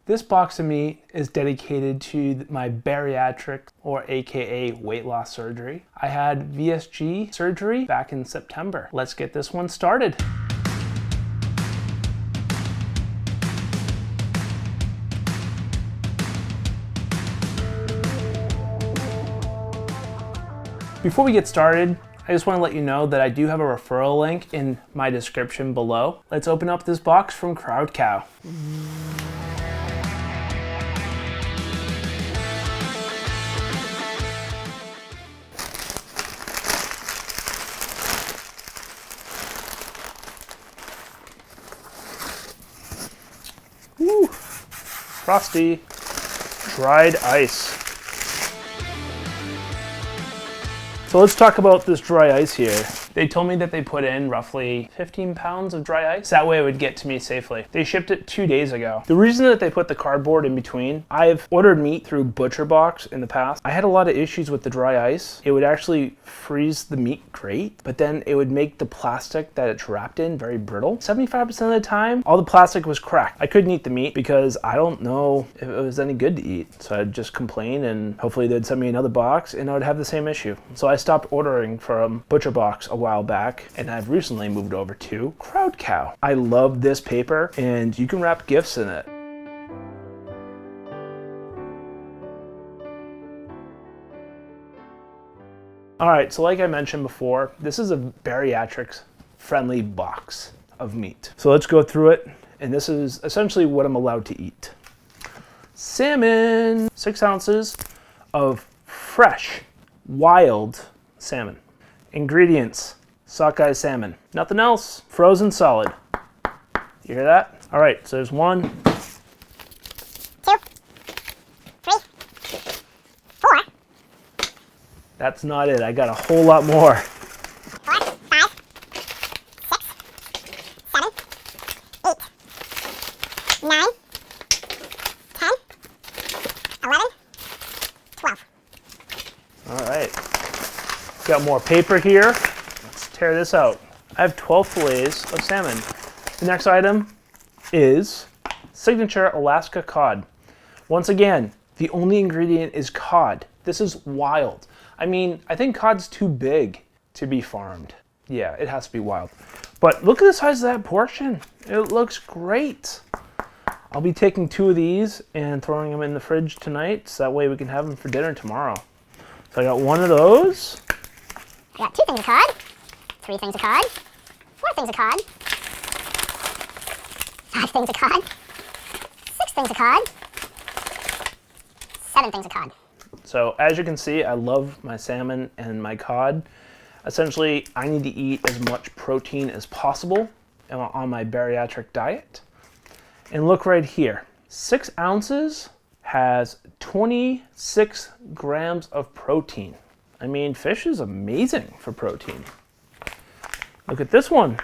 This box of meat is dedicated to my bariatric, or AKA weight loss surgery. I had VSG surgery back in September. Let's get this one started. Before we get started, I just want to let you know that I do have a referral link in my description below. Let's open up this box from Crowd Cow. Woo. Frosty dried ice. So let's talk about this dry ice here. They told me that they put in roughly 15 pounds of dry ice. That way it would get to me safely. They shipped it 2 days ago. The reason that they put the cardboard in between, I've ordered meat through ButcherBox in the past. I had a lot of issues with the dry ice. It would actually freeze the meat great, but then it would make the plastic that it's wrapped in very brittle. 75% of the time, all the plastic was cracked. I couldn't eat the meat because I don't know if it was any good to eat. So I'd just complain and hopefully they'd send me another box and I would have the same issue. So I stopped ordering from ButcherBox a while back, and I've recently moved over to Crowd Cow. I love this paper, and you can wrap gifts in it. All right, so like I mentioned before, this is a bariatrics friendly box of meat. So let's go through it, and this is essentially what I'm allowed to eat. Salmon, 6 ounces of fresh, wild salmon. Ingredients: sockeye salmon. Nothing else. Frozen solid. You hear that? All right, so there's 1, 2, 3, 4. That's not it. I got a whole lot more. 4, 5, 6, 7, 8, 9, 10, 11, 12. All right. Got more paper here. Let's tear this out. I have 12 fillets of salmon. The next item is Signature Alaska Cod. Once again, the only ingredient is cod. This is wild. I mean, I think cod's too big to be farmed. Yeah, it has to be wild. But look at the size of that portion. It looks great. I'll be taking 2 of these and throwing them in the fridge tonight, so that way we can have them for dinner tomorrow. So I got 1 of those. We got 2 things of cod, 3 things of cod, 4 things of cod, 5 things of cod, 6 things of cod, 7 things of cod. So as you can see, I love my salmon and my cod. Essentially, I need to eat as much protein as possible on my bariatric diet. And look right here, 6 ounces has 26 grams of protein. I mean, fish is amazing for protein. Look at this one.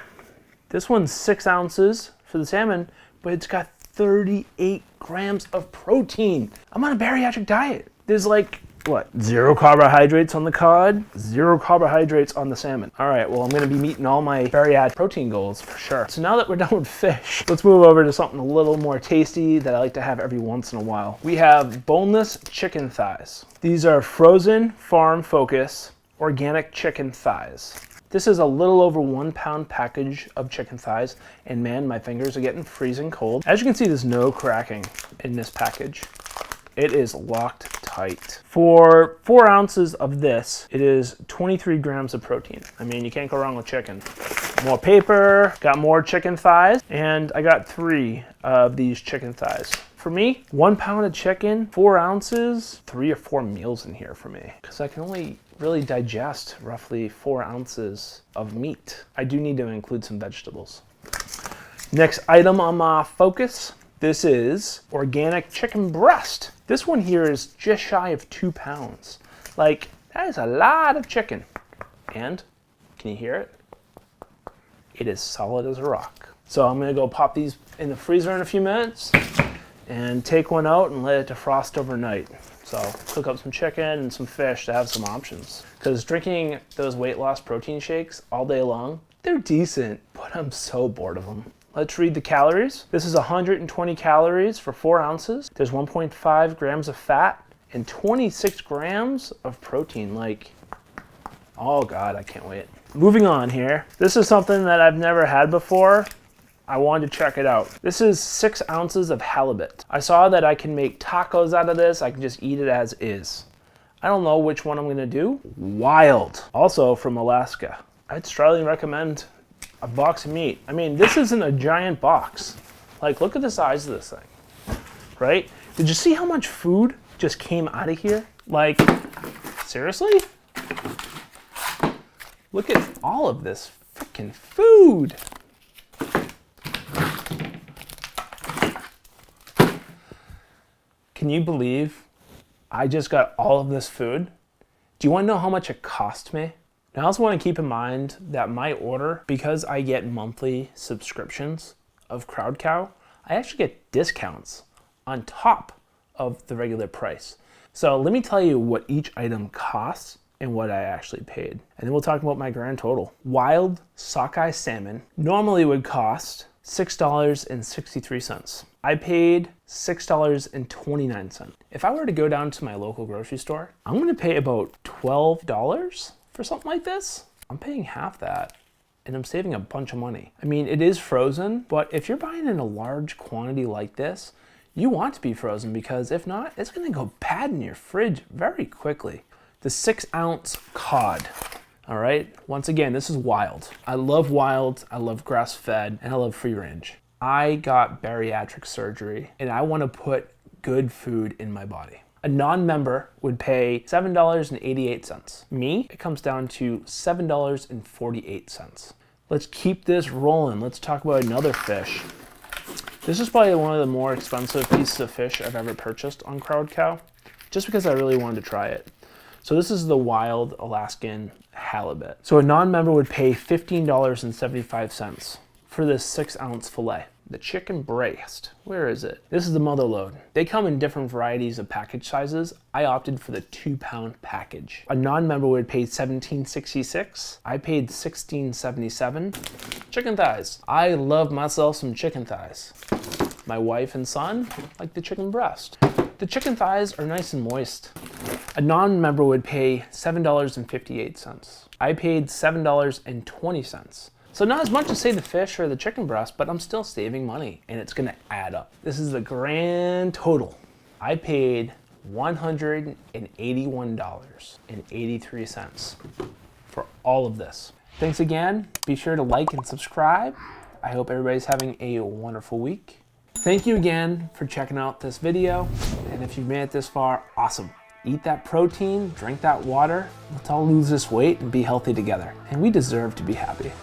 This one's 6 ounces for the salmon, but it's got 38 grams of protein. I'm on a bariatric diet. There's like, what, 0 carbohydrates on the cod, 0 carbohydrates on the salmon. All right, well, I'm gonna be meeting all my bariatric protein goals for sure. So now that we're done with fish, let's move over to something a little more tasty that I like to have every once in a while. We have boneless chicken thighs. These are frozen farm focus organic chicken thighs. This is a little over 1 pound package of chicken thighs, and man, my fingers are getting freezing cold. As you can see, there's no cracking in this package. It is locked tight. For 4 ounces of this, it is 23 grams of protein. I mean, you can't go wrong with chicken. More paper, got more chicken thighs, and I got 3 of these chicken thighs. For me, 1 pound of chicken, 4 ounces, 3 or 4 meals in here for me, because I can only really digest roughly 4 ounces of meat. I do need to include some vegetables. Next item on my focus, this is organic chicken breast. This one here is just shy of 2 pounds. Like, that is a lot of chicken. And, can you hear it? It is solid as a rock. So I'm gonna go pop these in the freezer in a few minutes and take one out and let it defrost overnight. So cook up some chicken and some fish to have some options. Because drinking those weight loss protein shakes all day long, they're decent, but I'm so bored of them. Let's read the calories. This is 120 calories for 4 ounces. There's 1.5 grams of fat and 26 grams of protein. Like, oh God, I can't wait. Moving on here. This is something that I've never had before. I wanted to check it out. This is 6 ounces of halibut. I saw that I can make tacos out of this. I can just eat it as is. I don't know which one I'm gonna do. Wild. Also from Alaska. I'd strongly recommend a box of meat. I mean, this isn't a giant box. Like, look at the size of this thing, right? Did you see how much food just came out of here? Like, seriously? Look at all of this freaking food. Can you believe I just got all of this food? Do you want to know how much it cost me? Now, I also want to keep in mind that my order, because I get monthly subscriptions of CrowdCow, I actually get discounts on top of the regular price. So let me tell you what each item costs and what I actually paid. And then we'll talk about my grand total. Wild sockeye salmon normally would cost $6.63. I paid $6.29. If I were to go down to my local grocery store, I'm gonna pay about $12 for something like this. I'm paying half that and I'm saving a bunch of money. I mean, it is frozen, but if you're buying in a large quantity like this, you want to be frozen, because if not, it's gonna go bad in your fridge very quickly. The 6 ounce cod. All right, once again, this is wild. I love wild, I love grass fed, and I love free range. I got bariatric surgery and I want to put good food in my body. A non-member would pay $7.88. Me, it comes down to $7.48. Let's keep this rolling. Let's talk about another fish. This is probably one of the more expensive pieces of fish I've ever purchased on CrowdCow, just because I really wanted to try it. So this is the wild Alaskan halibut. So a non-member would pay $15.75 for this 6 ounce filet. The chicken breast, where is it? This is the mother load. They come in different varieties of package sizes. I opted for the 2-pound package. A non-member would pay $17.66. I paid $16.77. Chicken thighs. I love myself some chicken thighs. My wife and son like the chicken breast. The chicken thighs are nice and moist. A non-member would pay $7.58. I paid $7.20. So not as much as say the fish or the chicken breast, but I'm still saving money and it's gonna add up. This is the grand total. I paid $181.83 for all of this. Thanks again. Be sure to like and subscribe. I hope everybody's having a wonderful week. Thank you again for checking out this video. And if you've made it this far, awesome. Eat that protein, drink that water. Let's all lose this weight and be healthy together. And we deserve to be happy.